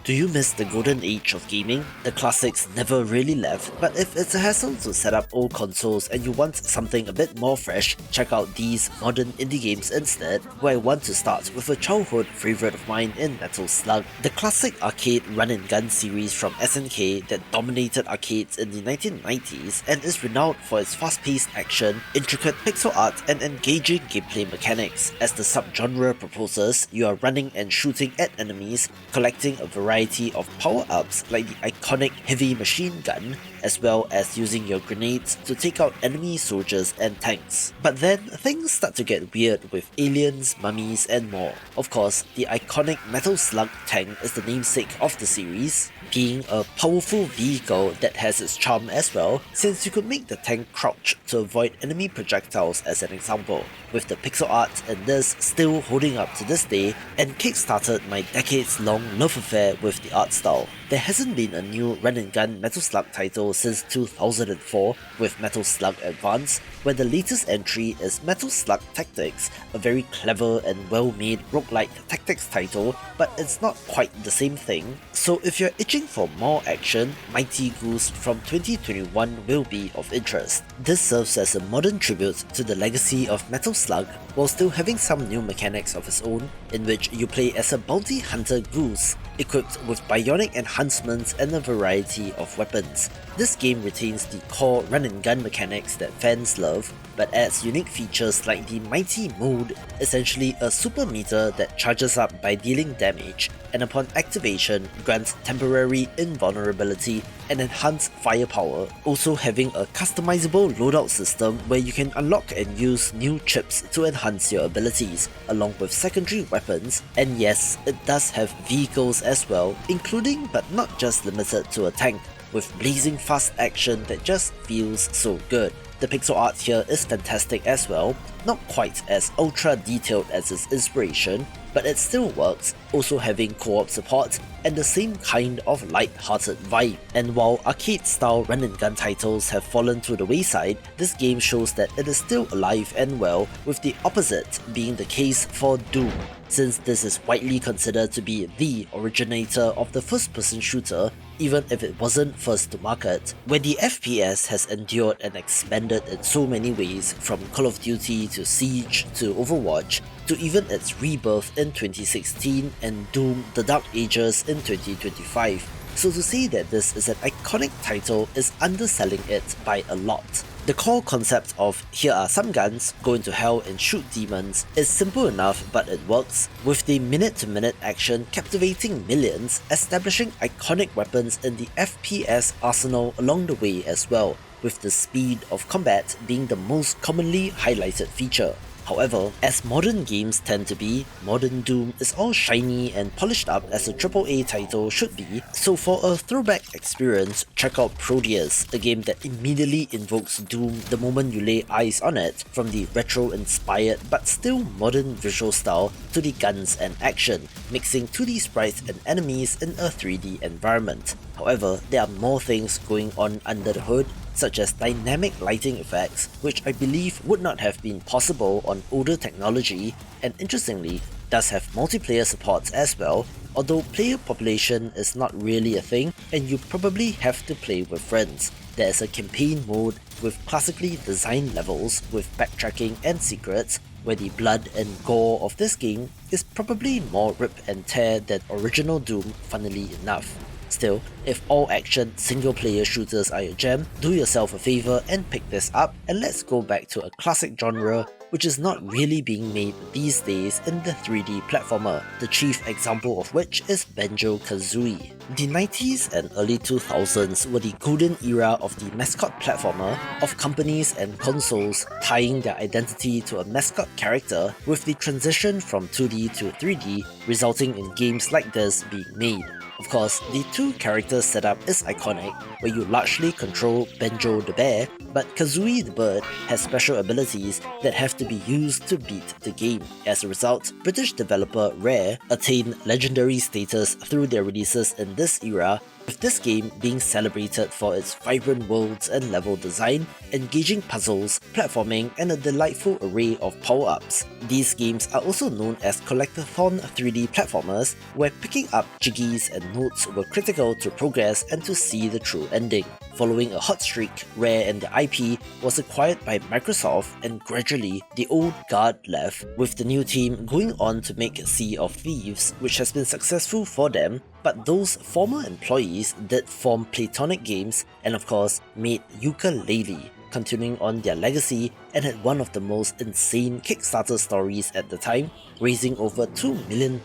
Do you miss the golden age of gaming? The classics never really left, but if it's a hassle to set up old consoles and you want something a bit more fresh, check out these modern indie games instead, where I want to start with a childhood favourite of mine in Metal Slug, the classic arcade run-and-gun series from SNK that dominated arcades in the 1990s and is renowned for its fast-paced action, intricate pixel art and engaging gameplay mechanics. As the subgenre proposes, you are running and shooting at enemies, collecting a variety of power-ups like the iconic heavy machine gun, as well as using your grenades to take out enemy soldiers and tanks. But then, things start to get weird with aliens, mummies and more. Of course, the iconic Metal Slug tank is the namesake of the series, being a powerful vehicle that has its charm as well, since you could make the tank crouch to avoid enemy projectiles as an example, with the pixel art in this still holding up to this day and kickstarted my decades-long love affair with the art style. There hasn't been a new run-and-gun Metal Slug title since 2004 with Metal Slug Advance, where the latest entry is Metal Slug Tactics, a very clever and well-made roguelike tactics title, but it's not quite the same thing. So if you're itching for more action, Mighty Goose from 2021 will be of interest. This serves as a modern tribute to the legacy of Metal Slug, while still having some new mechanics of its own, in which you play as a bounty hunter goose, equipped with bionic enhancements and a variety of weapons. This game retains the core run-and-gun mechanics that fans love, but adds unique features like the Mighty Mode, essentially a super meter that charges up by dealing damage, and upon activation grants temporary invulnerability and enhanced firepower, also having a customizable loadout system where you can unlock and use new chips to enhance your abilities, along with secondary weapons, and yes, it does have vehicles as well, including but not just limited to a tank, with blazing fast action that just feels so good. The pixel art here is fantastic as well, not quite as ultra detailed as its inspiration, but it still works, also having co-op support and the same kind of light-hearted vibe. And while arcade-style run-and-gun titles have fallen to the wayside, this game shows that it is still alive and well, with the opposite being the case for Doom, since this is widely considered to be the originator of the first-person shooter, even if it wasn't first to market, where the FPS has endured and expanded in so many ways, from Call of Duty to Siege to Overwatch, to even its rebirth in 2016 and Doom: The Dark Ages in 2025. So to say that this is an iconic title is underselling it by a lot. The core concept of here are some guns, go into hell and shoot demons is simple enough, but it works, with the minute-to-minute action captivating millions, establishing iconic weapons in the FPS arsenal along the way as well, with the speed of combat being the most commonly highlighted feature. However, as modern games tend to be, modern Doom is all shiny and polished up as a AAA title should be, so for a throwback experience, check out Proteus, a game that immediately invokes Doom the moment you lay eyes on it, from the retro-inspired but still modern visual style to the guns and action, mixing 2D sprites and enemies in a 3D environment. However, there are more things going on under the hood, such as dynamic lighting effects, which I believe would not have been possible on older technology, and interestingly, does have multiplayer supports as well, although player population is not really a thing and you probably have to play with friends. There is a campaign mode with classically designed levels with backtracking and secrets, where the blood and gore of this game is probably more rip and tear than original Doom, funnily enough. Still, if all action single player shooters are your jam, do yourself a favour and pick this up, and let's go back to a classic genre which is not really being made these days in the 3D platformer, the chief example of which is Banjo-Kazooie. The 90s and early 2000s were the golden era of the mascot platformer, of companies and consoles tying their identity to a mascot character, with the transition from 2D to 3D resulting in games like this being made. Of course, the two character setup is iconic, where you largely control Banjo the bear, but Kazooie the bird has special abilities that have to be used to beat the game. As a result, British developer Rare attained legendary status through their releases in this era, with this game being celebrated for its vibrant worlds and level design, engaging puzzles, platforming, and a delightful array of power-ups. These games are also known as collectathon 3D platformers, where picking up jiggies and notes were critical to progress and to see the true ending. Following a hot streak, Rare and the IP was acquired by Microsoft, and gradually the old guard left, with the new team going on to make Sea of Thieves, which has been successful for them, but those former employees did form Platonic Games and of course made Yooka-Laylee, continuing on their legacy, and had one of the most insane Kickstarter stories at the time, raising over £2 million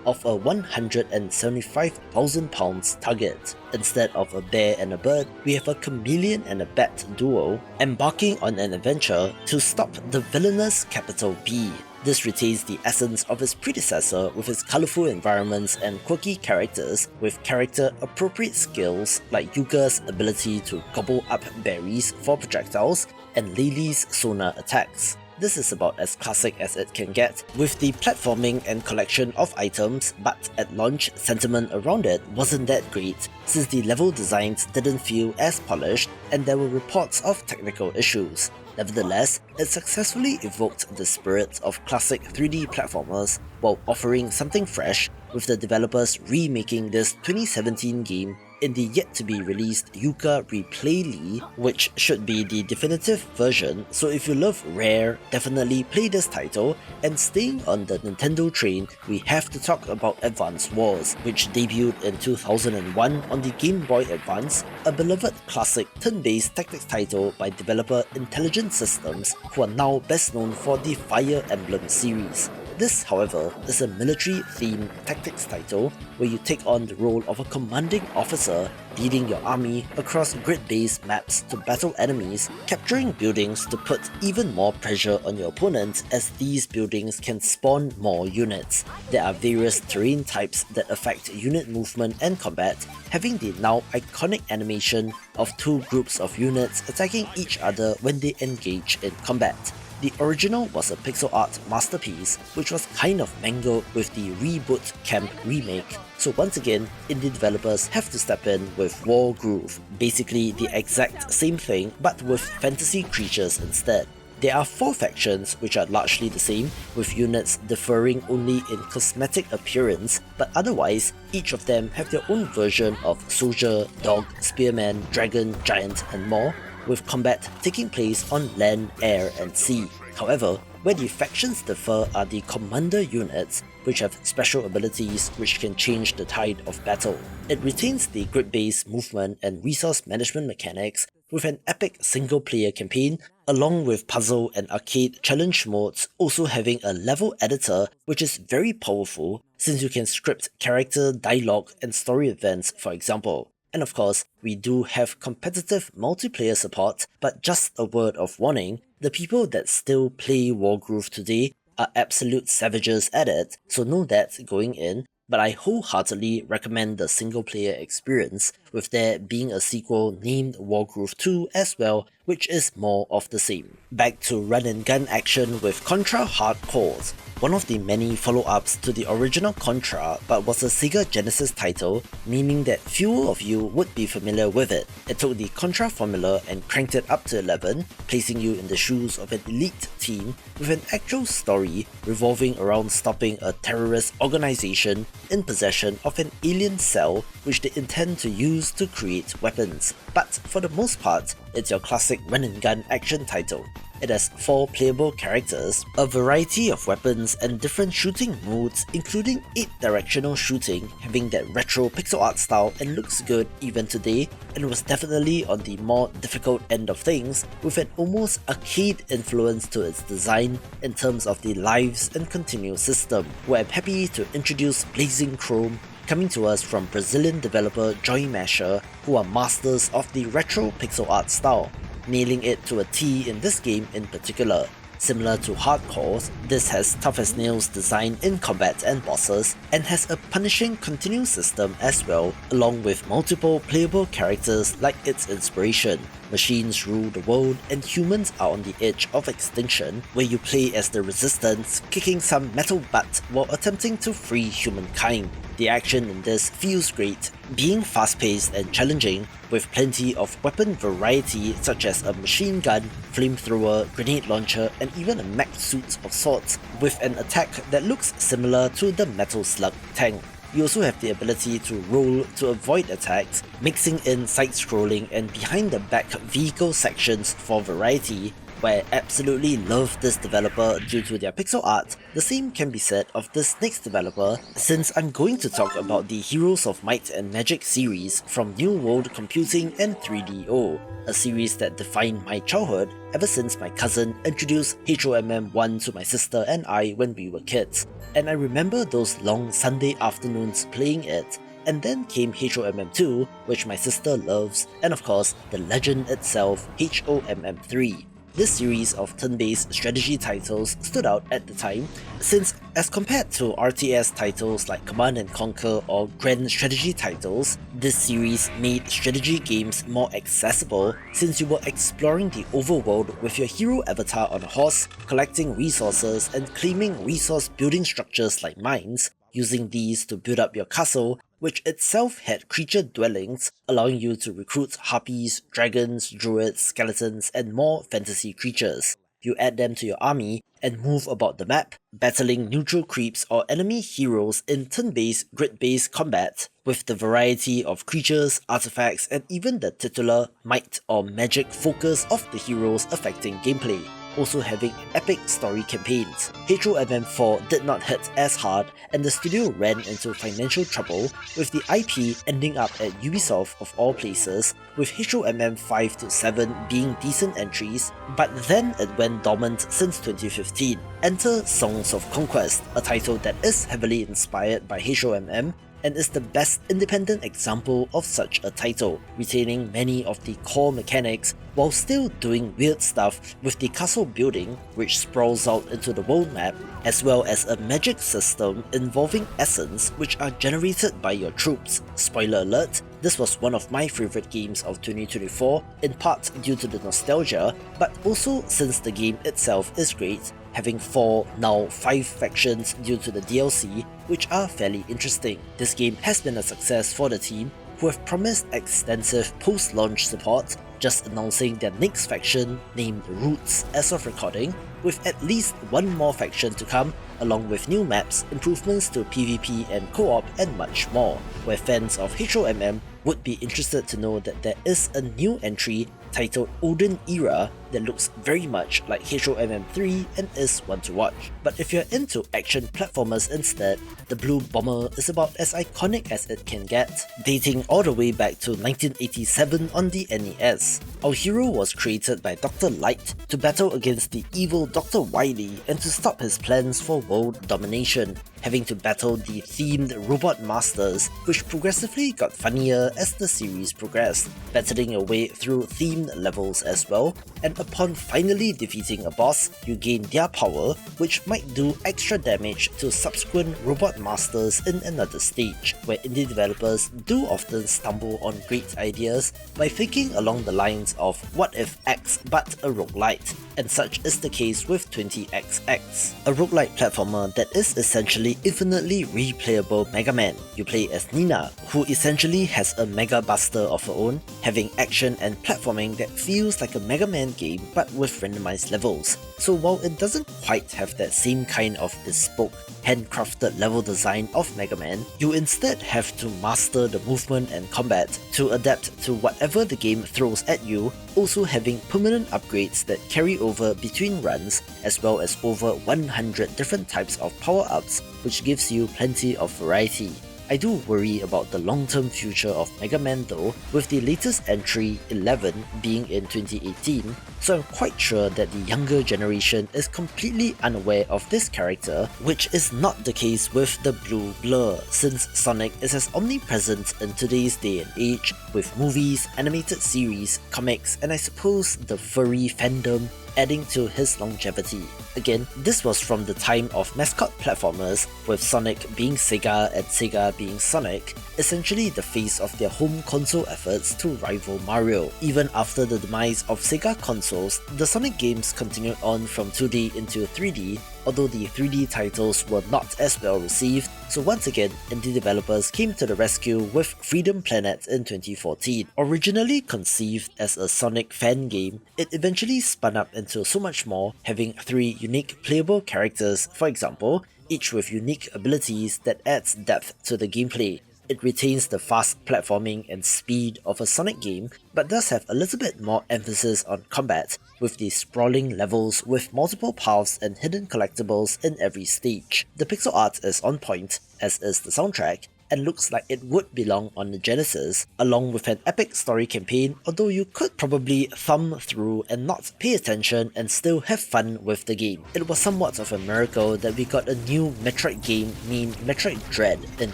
of a £175,000 target. Instead of a bear and a bird, we have a chameleon and a bat duo embarking on an adventure to stop the villainous capital B. This retains the essence of its predecessor with its colourful environments and quirky characters, with character-appropriate skills like Yuka's ability to gobble up berries for projectiles and Laylee's sonar attacks. This is about as classic as it can get, with the platforming and collection of items, but at launch, sentiment around it wasn't that great, since the level designs didn't feel as polished and there were reports of technical issues. Nevertheless, it successfully evoked the spirit of classic 3D platformers while offering something fresh, with the developers remaking this 2017 game in the yet-to-be-released Yooka-Laylee, which should be the definitive version, so if you love Rare, definitely play this title. And staying on the Nintendo train, we have to talk about Advance Wars, which debuted in 2001 on the Game Boy Advance, a beloved classic turn-based tactics title by developer Intelligent Systems, who are now best known for the Fire Emblem series. This, however, is a military-themed tactics title where you take on the role of a commanding officer, leading your army across grid-based maps to battle enemies, capturing buildings to put even more pressure on your opponent, as these buildings can spawn more units. There are various terrain types that affect unit movement and combat, having the now iconic animation of two groups of units attacking each other when they engage in combat. The original was a pixel art masterpiece, which was kind of mangled with the Reboot Camp remake, so once again, indie developers have to step in with Wargroove, basically the exact same thing but with fantasy creatures instead. There are 4 factions which are largely the same, with units differing only in cosmetic appearance, but otherwise, each of them have their own version of soldier, dog, spearman, dragon, giant, and more, with combat taking place on land, air, and sea. However, where the factions differ are the commander units, which have special abilities which can change the tide of battle. It retains the grid-based movement and resource management mechanics, with an epic single-player campaign, along with puzzle and arcade challenge modes, also having a level editor which is very powerful, since you can script character dialogue and story events, for example. And of course, we do have competitive multiplayer support, but just a word of warning, the people that still play Wargroove today are absolute savages at it, so know that going in, but I wholeheartedly recommend the single player experience, with there being a sequel named Wargroove 2 as well, which is more of the same. Back to run and gun action with Contra Hard Corps, one of the many follow-ups to the original Contra, but was a Sega Genesis title, meaning that fewer of you would be familiar with it. It took the Contra formula and cranked it up to 11, placing you in the shoes of an elite team with an actual story revolving around stopping a terrorist organization in possession of an alien cell which they intend to use to create weapons. But for the most part, it's your classic run and gun action title. It has 4 playable characters, a variety of weapons and different shooting modes, including 8 directional shooting, having that retro pixel art style and looks good even today, and was definitely on the more difficult end of things, with an almost arcade influence to its design in terms of the lives and continue system, where I'm happy to introduce Blazing Chrome, coming to us from Brazilian developer Joy Masher, who are masters of the retro pixel art style, nailing it to a T in this game in particular. Similar to Hardcore, this has tough as nails design in combat and bosses, and has a punishing continue system as well, along with multiple playable characters like its inspiration. Machines rule the world and humans are on the edge of extinction, where you play as the resistance, kicking some metal butt while attempting to free humankind. The action in this feels great, being fast-paced and challenging, with plenty of weapon variety such as a machine gun, flamethrower, grenade launcher, and even a mech suit of sorts, with an attack that looks similar to the Metal Slug tank. You also have the ability to roll to avoid attacks, mixing in side-scrolling and behind-the-back vehicle sections for variety. Where I absolutely love this developer due to their pixel art, the same can be said of this next developer, since I'm going to talk about the Heroes of Might and Magic series from New World Computing and 3DO, a series that defined my childhood ever since my cousin introduced HOMM 1 to my sister and I when we were kids, and I remember those long Sunday afternoons playing it. And then came HOMM 2, which my sister loves, and of course the legend itself, HOMM 3. This series of turn-based strategy titles stood out at the time, since as compared to RTS titles like Command & Conquer or grand strategy titles, this series made strategy games more accessible since you were exploring the overworld with your hero avatar on a horse, collecting resources and claiming resource building structures like mines, using these to build up your castle, which itself had creature dwellings, allowing you to recruit harpies, dragons, druids, skeletons, and more fantasy creatures. You add them to your army and move about the map, battling neutral creeps or enemy heroes in turn-based, grid-based combat, with the variety of creatures, artifacts, and even the titular might or magic focus of the heroes affecting gameplay. Also having epic story campaigns. HOMM 4 did not hit as hard, and the studio ran into financial trouble, with the IP ending up at Ubisoft of all places, with HOMM 5 to 7 being decent entries, but then it went dormant since 2015. Enter Songs of Conquest, a title that is heavily inspired by HOMM, and is the best independent example of such a title, retaining many of the core mechanics while still doing weird stuff with the castle building, which sprawls out into the world map, as well as a magic system involving essence which are generated by your troops. Spoiler alert, this was one of my favourite games of 2024, in part due to the nostalgia, but also since the game itself is great, having 4, now 5 factions due to the DLC, which are fairly interesting. This game has been a success for the team, who have promised extensive post-launch support, just announcing their next faction, named Roots as of recording, with at least one more faction to come, along with new maps, improvements to PvP and co-op, and much more, where fans of HOMM would be interested to know that there is a new entry titled Olden Era that looks very much like HOMM 3 and is one to watch. But if you're into action platformers instead, the Blue Bomber is about as iconic as it can get, dating all the way back to 1987 on the NES. Our hero was created by Dr. Light to battle against the evil Dr. Wily and to stop his plans for world domination, having to battle the themed robot masters, which progressively got funnier as the series progressed, battling your way through themed levels as well, and upon finally defeating a boss, you gain their power, which might do extra damage to subsequent robot masters in another stage, where indie developers do often stumble on great ideas by thinking along the lines of what if X but a roguelite, and such is the case with 20XX, a roguelite platformer that is essentially infinitely replayable Mega Man. You play as Nina, who essentially has a Mega Buster of her own, having action and platforming that feels like a Mega Man game but with randomized levels. So while it doesn't quite have that same kind of bespoke, handcrafted level design of Mega Man, you instead have to master the movement and combat to adapt to whatever the game throws at you, also having permanent upgrades that carry over between runs, as well as over 100 different types of power-ups, which gives you plenty of variety. I do worry about the long-term future of Mega Man though, with the latest entry, 11, being in 2018, so I'm quite sure that the younger generation is completely unaware of this character, which is not the case with the Blue Blur, since Sonic is as omnipresent in today's day and age, with movies, animated series, comics, and I suppose the furry fandom adding to his longevity. Again, this was from the time of mascot platformers, with Sonic being Sega and Sega being Sonic, essentially the face of their home console efforts to rival Mario. Even after the demise of Sega consoles, the Sonic games continued on from 2D into 3D, although the 3D titles were not as well received, so once again, indie developers came to the rescue with Freedom Planet in 2014. Originally conceived as a Sonic fan game, it eventually spun up into so much more, having 3 unique playable characters, for example, each with unique abilities that adds depth to the gameplay. It retains the fast platforming and speed of a Sonic game, but does have a little bit more emphasis on combat, with the sprawling levels with multiple paths and hidden collectibles in every stage. The pixel art is on point, as is the soundtrack, and looks like it would belong on the Genesis, along with an epic story campaign, although you could probably thumb through and not pay attention and still have fun with the game. It was somewhat of a miracle that we got a new Metroid game named Metroid Dread in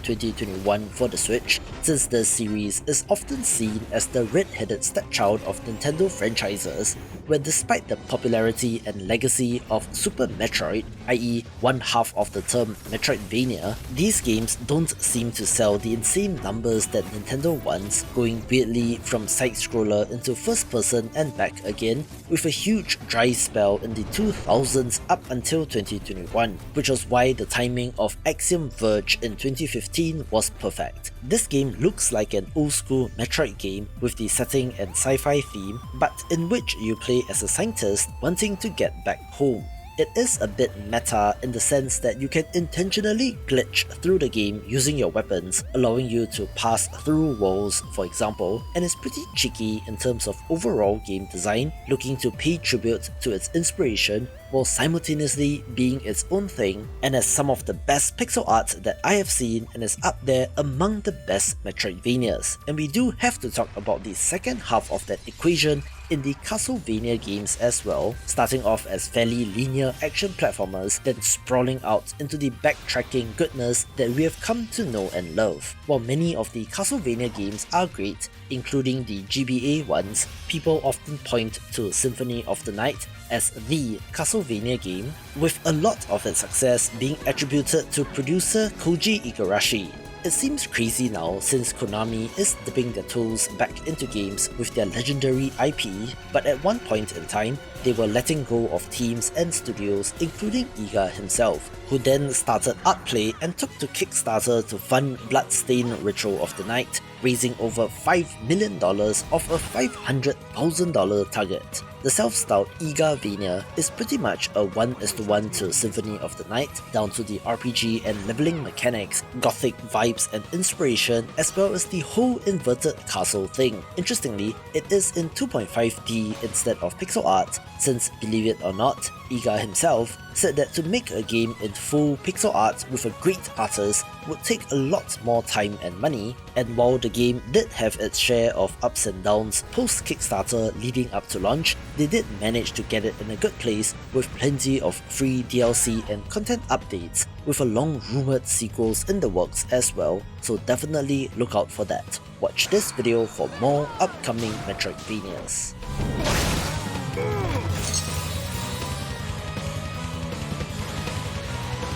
2021 for the Switch, since this series is often seen as the red-headed stepchild of Nintendo franchises, where despite the popularity and legacy of Super Metroid, i.e. one half of the term Metroidvania, these games don't seem to sell the insane numbers that Nintendo wants, going weirdly from side-scroller into first-person and back again, with a huge dry spell in the 2000s up until 2021, which was why the timing of Axiom Verge in 2015 was perfect. This game looks like an old-school Metroid game with the setting and sci-fi theme, but in which you play as a scientist wanting to get back home. It is a bit meta in the sense that you can intentionally glitch through the game using your weapons, allowing you to pass through walls, for example, and is pretty cheeky in terms of overall game design, looking to pay tribute to its inspiration while simultaneously being its own thing, and has some of the best pixel art that I have seen and is up there among the best Metroidvanias. And we do have to talk about the second half of that equation in the Castlevania games as well, starting off as fairly linear action platformers, then sprawling out into the backtracking goodness that we have come to know and love. While many of the Castlevania games are great, including the GBA ones, people often point to Symphony of the Night as the Castlevania game, with a lot of its success being attributed to producer Koji Igarashi. It seems crazy now since Konami is dipping their toes back into games with their legendary IP, but at one point in time, they were letting go of teams and studios including Iga himself, who then started Artplay and took to Kickstarter to fund Bloodstained Ritual of the Night, raising over $5 million off a $500,000 target. The self-styled Igavania is pretty much a 1:1 to Symphony of the Night, down to the RPG and leveling mechanics, gothic vibes and inspiration, as well as the whole inverted castle thing. Interestingly, it is in 2.5D instead of pixel art, since, believe it or not, Iga himself said that to make a game in full pixel art with a great artist would take a lot more time and money, and while the game did have its share of ups and downs post-Kickstarter leading up to launch, they did manage to get it in a good place with plenty of free DLC and content updates, with a long-rumoured sequels in the works as well, so definitely look out for that. Watch this video for more upcoming Metroidvanias.